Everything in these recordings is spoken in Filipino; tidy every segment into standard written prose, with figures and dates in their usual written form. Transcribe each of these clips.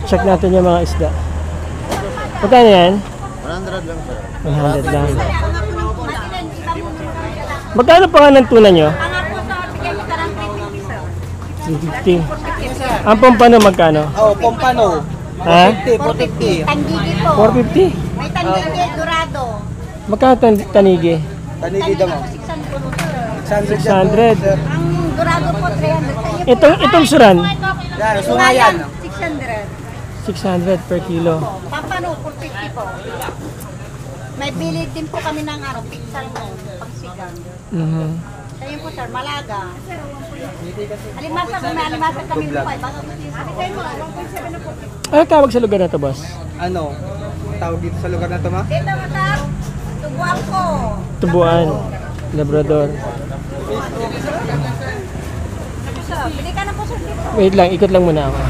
Check natin yung mga isda. Magkano yan? 100 lang sir. 100 lang. Magkano pa nga ng tuna nyo? 350. Ang pompano magkano? Oh, pompano. Ha? 450. Tangigi po. 450? May tangigi, dorado. Magkano tanigi? Tanigi daw mo. 600. 600. Ang dorado po, 300. Itong suran? Yan, sungayan. 600. 600 per kilo. Pampano, 450 po. May bilid din po kami ng pinsal mo, pagsigang. Ayun po sir, Malaga. Alimasa kung may alimasa kami po ay baka Ano tawag sa lugar na to, boss? Ano? Tawag dito sa lugar na to, ma? dito mo sir, tubuan ko. Tubuan, Labrador. Bili ka na po sir dito. Wait lang, ikot lang muna ako.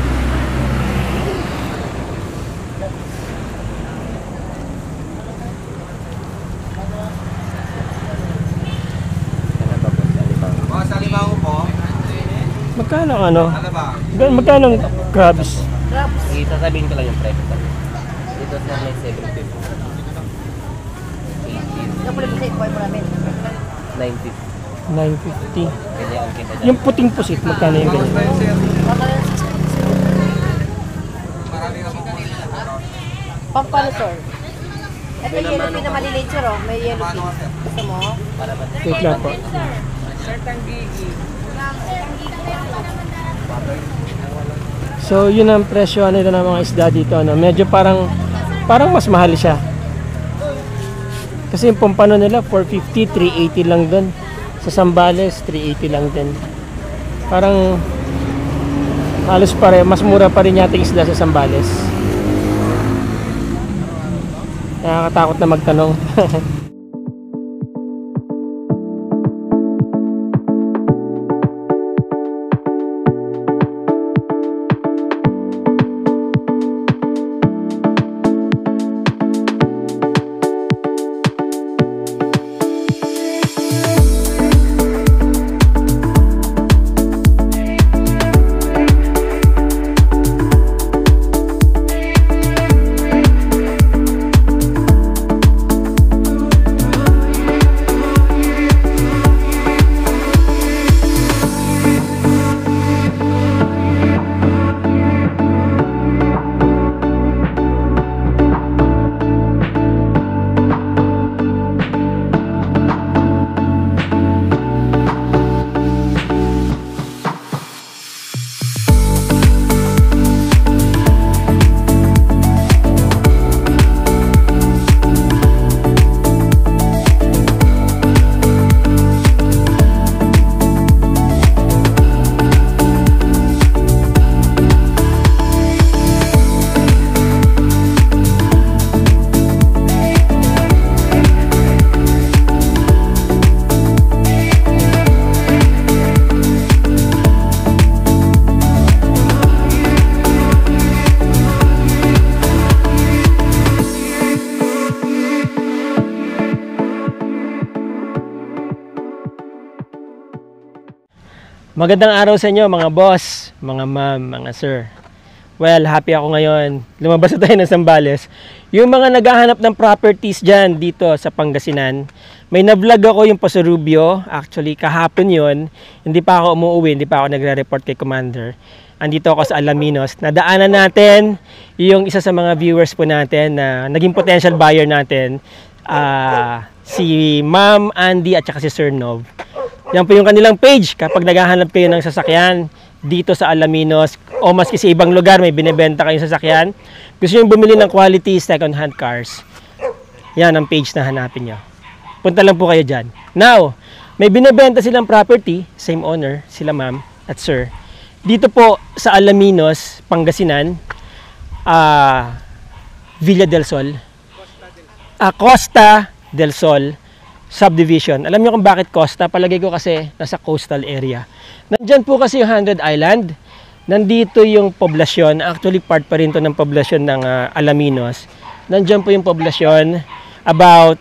Sa limango po. Magkano ano? Ano ba? Magkano ang crabs? Sasabihin ko lang yung price. Dito sa may 750. Kapag sa ito ay maraming. 950. 950. Kanya ang kita dyan. Yung puting pusit, magkano yung ganyan? Pampano sir. Ito yung yellow pin na maliliit sir oh. May yellow pin. Gusto mo? Wait lang po. So yun ang presyo nito ng mga isda dito, no? Medyo parang mas mahal siya. Kasi yung pompano nila 450, 380 lang doon. Sa Zambales 380 lang din. Parang halos mas mura pa rin yata yung isda sa Zambales. Nakakatakot na magtanong. Magandang araw sa inyo mga boss, mga ma'am, mga sir. Well, happy ako ngayon. Lumabas na tayo ng Zambales. Yung mga naghahanap ng properties dyan dito sa Pangasinan, may na-vlog ako yung Pasurubio. Actually, kahapon yon. Hindi pa ako umuwi, hindi pa ako nagre-report kay Commander. Andito ako sa Alaminos. Nadaanan natin yung isa sa mga viewers po natin na naging potential buyer natin. Si Ma'am Andy at saka si Sir Nov. Yan po yung kanilang page kapag naghahanap kayo ng sasakyan dito sa Alaminos o maski sa ibang lugar may binebenta kayong sasakyan. Gusto nyo bumili ng quality second hand cars. Yan ang page na hanapin nyo. Punta lang po kayo dyan. Now, may binebenta silang property, same owner, sila ma'am at sir. Dito po sa Alaminos, Pangasinan, Villa del Sol, Costa del Sol subdivision. Alam niyo kung bakit Costa? Palagay ko kasi nasa coastal area. Nandyan po kasi yung 100 Island. Nandito yung poblasyon. Actually, part pa rin to ng poblasyon ng Alaminos. Nandyan po yung poblasyon about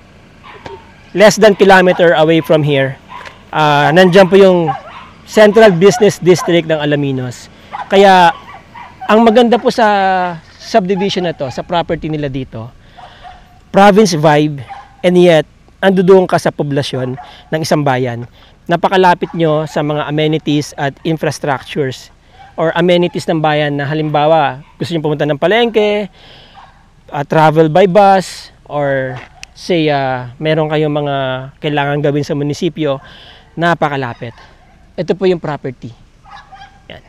less than kilometer away from here. Nandyan po yung Central Business District ng Alaminos. Kaya Ang maganda po sa subdivision na to, sa property nila dito, province vibe, and yet, andudoon ka sa poblasyon ng isang bayan. Napakalapit nyo sa mga amenities at infrastructures or amenities ng bayan na halimbawa, gusto nyo pumunta ng palengke, travel by bus, or say, meron kayong mga kailangan gawin sa munisipyo, napakalapit. Ito po yung property. Yan.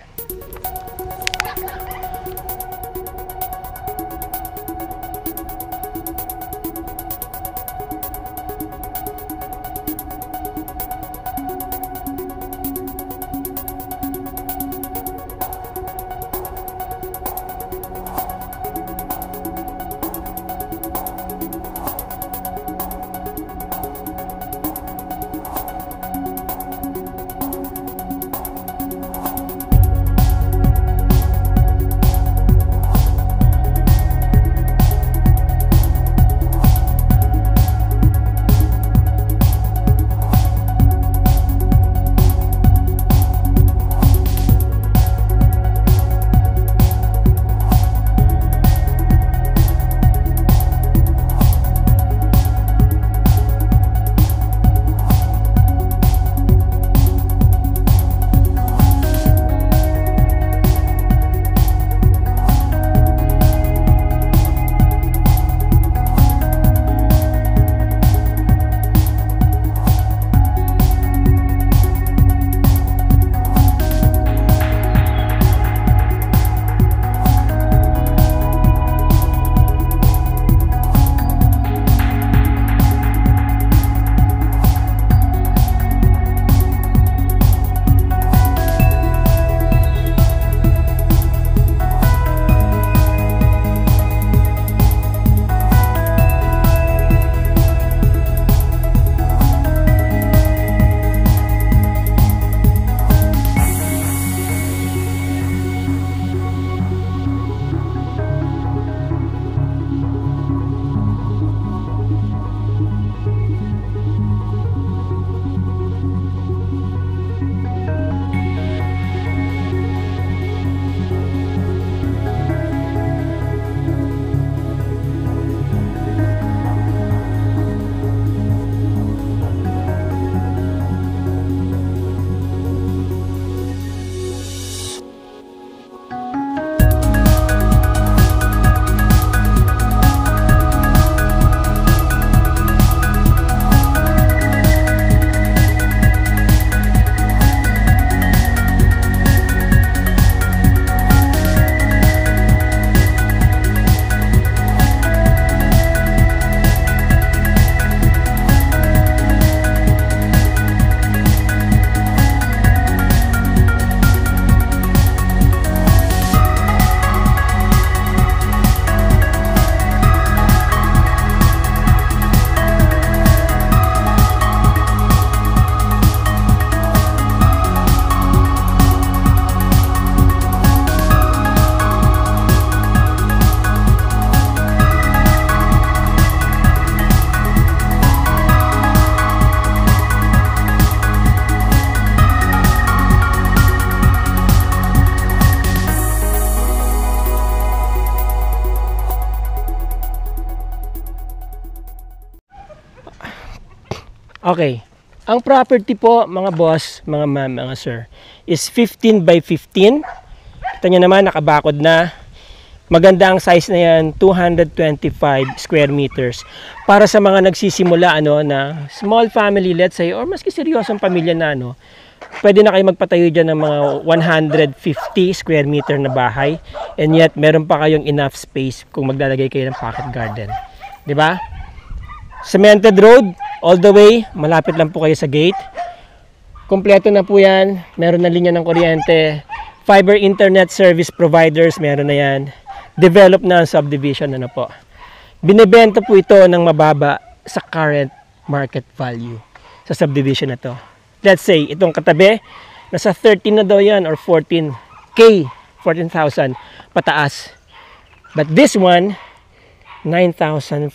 Okay. Ang property po, mga boss, mga ma'am, mga sir, is 15 by 15. Kita nyo naman, nakabakod na. Maganda ang size na yan, 225 square meters. Para sa mga nagsisimula na small family, let's say, or maski seryosong pamilya na pwede na kayo magpatayo dyan ng mga 150 square meter na bahay. And yet, meron pa kayong enough space kung maglalagay kayo ng pocket garden. 'Di ba? Cemented road, all the way, malapit lang po kayo sa gate. Kompleto na po yan, meron na linya ng kuryente. Fiber internet service providers, meron na yan. Develop na ang subdivision, po. Binibenta po ito ng mababa sa current market value sa subdivision na to. Let's say, itong katabi, nasa 13 na daw yan or 14K, 14,000 pataas. But this one, 9,500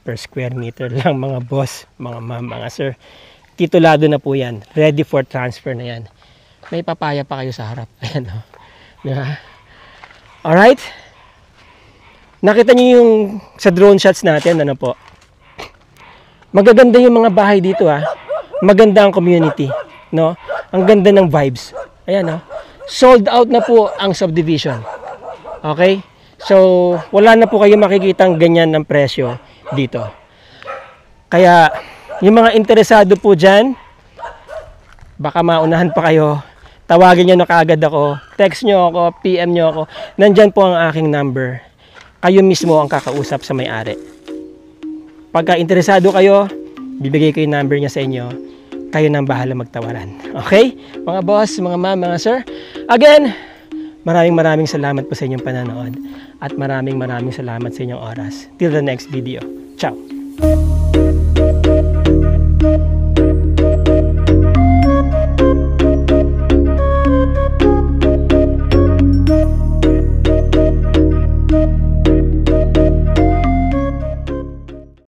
per square meter lang, mga boss, mga ma'am, mga sir. Titulado na po yan. Ready for transfer na yan. May papaya pa kayo sa harap. Ayan, diba? Alright? Nakita niyo yung sa drone shots natin, ano po? Magaganda yung mga bahay dito Maganda ang community, no? Ang ganda ng vibes. Ayan, no? Sold out na po ang subdivision. Okay? So, wala na po kayo makikitang ganyan ng presyo dito. Kaya, yung mga interesado po dyan, baka maunahan pa kayo. Tawagin nyo na kaagad ako. Text nyo ako, PM nyo ako. Nandyan po ang aking number. Kayo mismo ang kakausap sa may-ari. Pagka interesado kayo, bibigay ko yung number niya sa inyo. Kayo nang bahala magtawaran. Okay? Mga boss, mga ma'am, mga sir. Again, maraming salamat po sa inyong pananood. At maraming salamat sa inyong oras. Till the next video. Ciao!